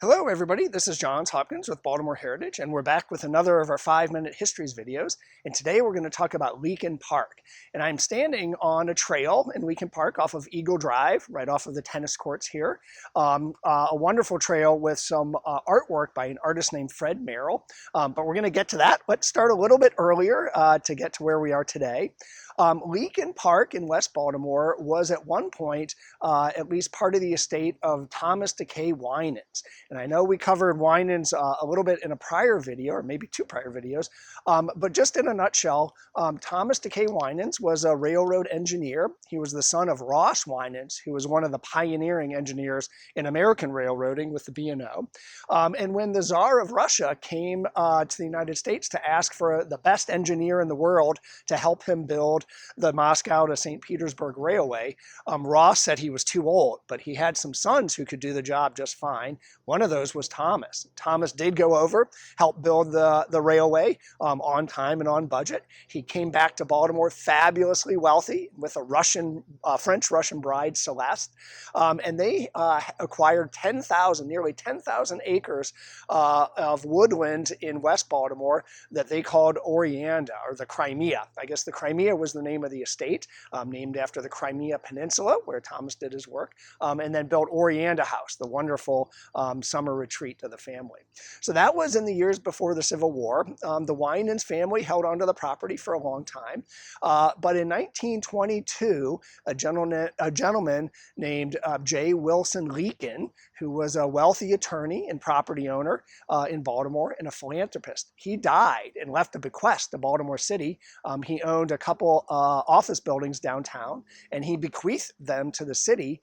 Hello everybody, this is Johns Hopkins with Baltimore Heritage, and we're back with another of our 5-minute Histories videos. And today we're going to talk about Leakin Park. And I'm standing on a trail in Leakin Park off of Eagle Drive, right off of the tennis courts here. A wonderful trail with some artwork by an artist named Fred Merrill. But we're going to get to that. Let's start a little bit earlier to get to where we are today. Leakin Park in West Baltimore was at one point at least part of the estate of Thomas Decay Winans. And I know we covered Winans a little bit in a prior video, or maybe 2 prior videos, but just in a nutshell, Thomas Decay Winans was a railroad engineer. He was the son of Ross Winans, who was one of the pioneering engineers in American railroading with the B&O. And when the Tsar of Russia came to the United States to ask for the best engineer in the world to help him build the Moscow to St. Petersburg Railway, Ross said he was too old, but he had some sons who could do the job just fine. One of those was Thomas. Thomas did go over, help build the railway on time and on budget. He came back to Baltimore fabulously wealthy with a French-Russian bride, Celeste, and they acquired nearly 10,000 acres of woodland in West Baltimore that they called Oreanda, or the Crimea. I guess the Crimea was the name of the estate, named after the Crimea Peninsula, where Thomas did his work, and then built Oreanda House, the wonderful summer retreat of the family. So that was in the years before the Civil War. The Winans family held onto the property for a long time, but in 1922, a gentleman named J. Wilson Leakin, who was a wealthy attorney and property owner in Baltimore and a philanthropist, he died and left a bequest to Baltimore City. He owned a couple office buildings downtown, and he bequeathed them to the city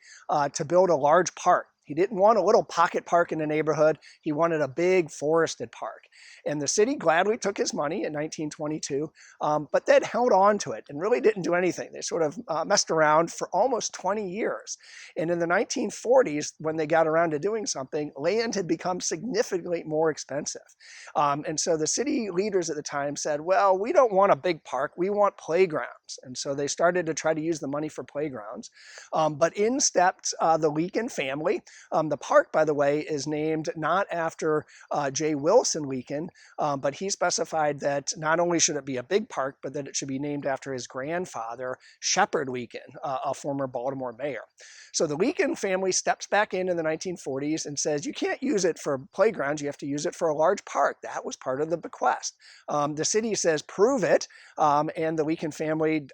to build a large park. He didn't want a little pocket park in the neighborhood. He wanted a big forested park. And the city gladly took his money in 1922, but then held on to it and really didn't do anything. They sort of messed around for almost 20 years. And in the 1940s, when they got around to doing something, land had become significantly more expensive. And so the city leaders at the time said, well, we don't want a big park, we want playgrounds. And so they started to try to use the money for playgrounds. But in stepped the Leakin family. The park, by the way, is named not after J. Wilson Leakin, but he specified that not only should it be a big park, but that it should be named after his grandfather, Shepherd Leakin, a former Baltimore mayor. So the Leakin family steps back in the 1940s and says, you can't use it for playgrounds, you have to use it for a large park. That was part of the bequest. The city says, prove it, and the Leakin family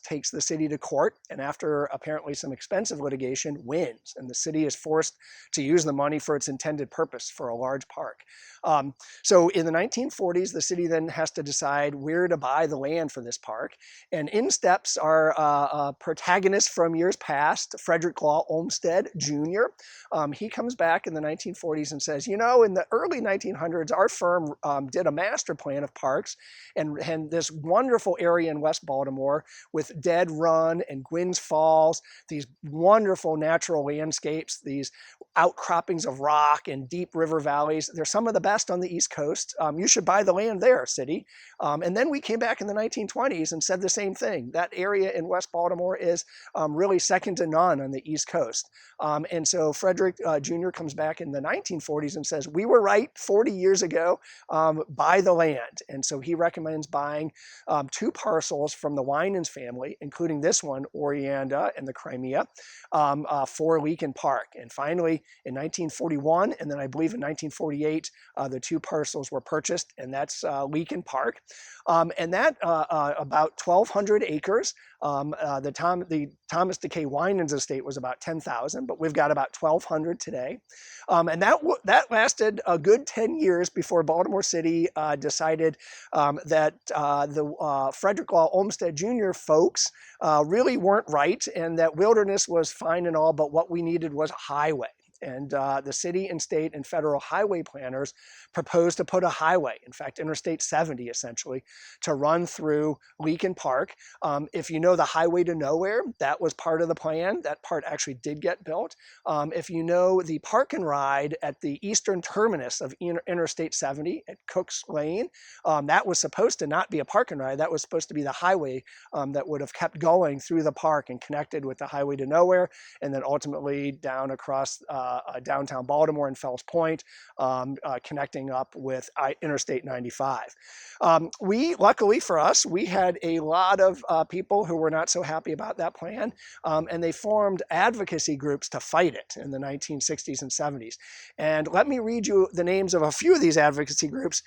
takes the city to court, and after apparently some expensive litigation, wins, and the city is forced to use the money for its intended purpose for a large park. So in the 1940s, the city then has to decide where to buy the land for this park. And in steps our protagonist from years past, Frederick Olmsted Jr. He comes back in the 1940s and says, in the early 1900s, our firm did a master plan of parks and this wonderful area in West Baltimore with Dead Run and Gwynn's Falls, these wonderful natural landscapes, these outcroppings of rock and deep river valleys. They're some of the best on the East Coast. You should buy the land there, city. And then we came back in the 1920s and said the same thing. That area in West Baltimore is really second to none on the East Coast. And so Frederick Jr. comes back in the 1940s and says, we were right 40 years ago, buy the land. And so he recommends buying 2 parcels from the Winans family, including this one, Oreanda and the Crimea, for Leakin Park. And finally, in 1941, and then I believe in 1948, the 2 parcels were purchased, and that's Leakin Park. And that about 1,200 acres. The Thomas Decay Winans estate was about 10,000, but we've got about 1,200 today. And that lasted a good 10 years before Baltimore City decided that the Frederick Olmsted Jr. folks really weren't right, and that wilderness was fine and all, but what we needed was a highway. And the city and state and federal highway planners proposed to put a highway, in fact, Interstate 70 essentially, to run through Leakin Park. If you know the Highway to Nowhere, that was part of the plan. That part actually did get built. If you know the park and ride at the eastern terminus of Interstate 70 at Cook's Lane, that was supposed to not be a park and ride. That was supposed to be the highway that would have kept going through the park and connected with the Highway to Nowhere, and then ultimately down across downtown Baltimore and Fells Point, connecting up with Interstate 95. Luckily for us, we had a lot of people who were not so happy about that plan, and they formed advocacy groups to fight it in the 1960s and 70s. And let me read you the names of a few of these advocacy groups.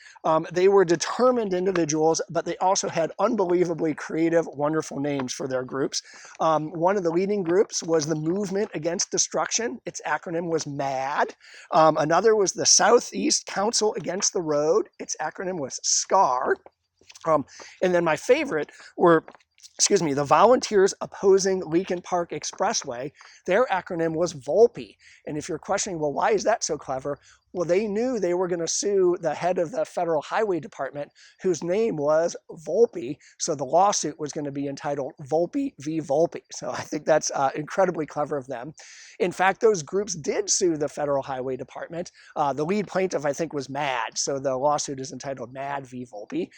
They were determined individuals, but they also had unbelievably creative, wonderful names for their groups. One of the leading groups was the Movement Against Destruction. Its acronym was MAD. Another was the Southeast Council Against the Road. Its acronym was SCAR. And then my favorite were the Volunteers Opposing Leakin Park Expressway. Their acronym was VOLPE. And if you're questioning, well, why is that so clever? Well, they knew they were going to sue the head of the Federal Highway Department, whose name was Volpe. So the lawsuit was going to be entitled Volpe v. Volpe. So I think that's incredibly clever of them. In fact, those groups did sue the Federal Highway Department. The lead plaintiff, I think, was MAD. So the lawsuit is entitled MAD v. Volpe.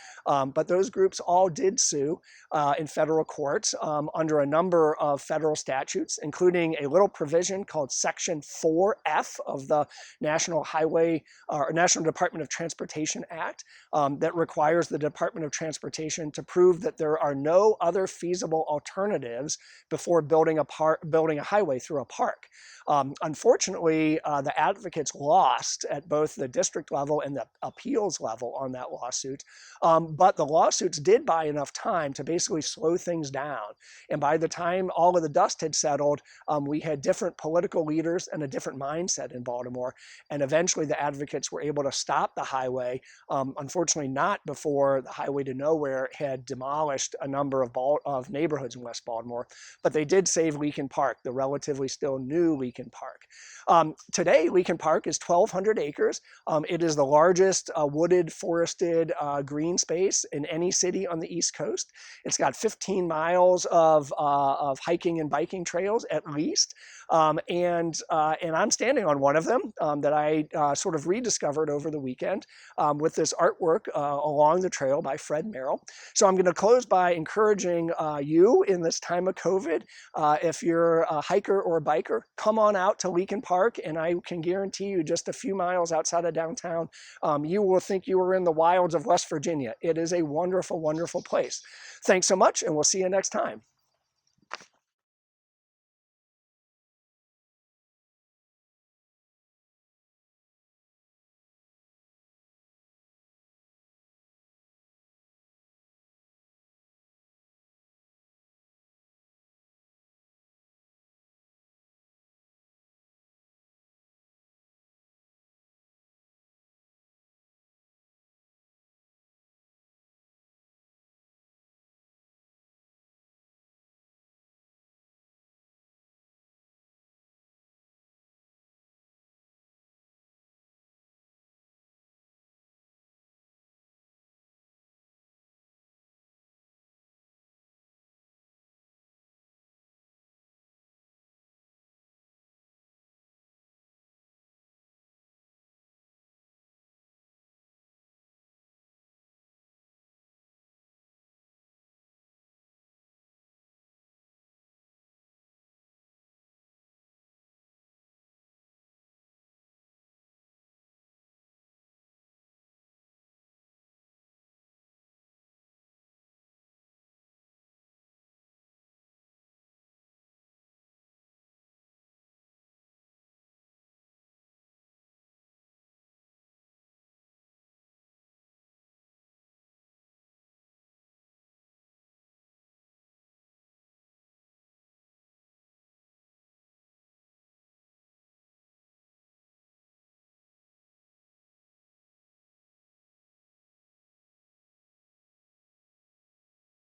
But those groups all did sue in federal courts under a number of federal statutes, including a little provision called Section 4F of the National Department of Transportation Act that requires the Department of Transportation to prove that there are no other feasible alternatives before building a highway through a park. Unfortunately, the advocates lost at both the district level and the appeals level on that lawsuit, but the lawsuits did buy enough time to basically slow things down. And by the time all of the dust had settled, we had different political leaders and a different mindset in Baltimore, and eventually the advocates were able to stop the highway, unfortunately not before the Highway to Nowhere had demolished a number of neighborhoods in West Baltimore, but they did save Leakin Park, the relatively still new Leakin Park. Today, Leakin Park is 1,200 acres. It is the largest wooded, forested green space in any city on the East Coast. It's got 15 miles of hiking and biking trails at least, and I'm standing on one of them that I sort of rediscovered over the weekend with this artwork along the trail by Fred Merrill. So I'm going to close by encouraging you in this time of COVID, if you're a hiker or a biker, come on out to Leakin Park, and I can guarantee you just a few miles outside of downtown, you will think you were in the wilds of West Virginia. It is a wonderful, wonderful place. Thanks so much, and we'll see you next time.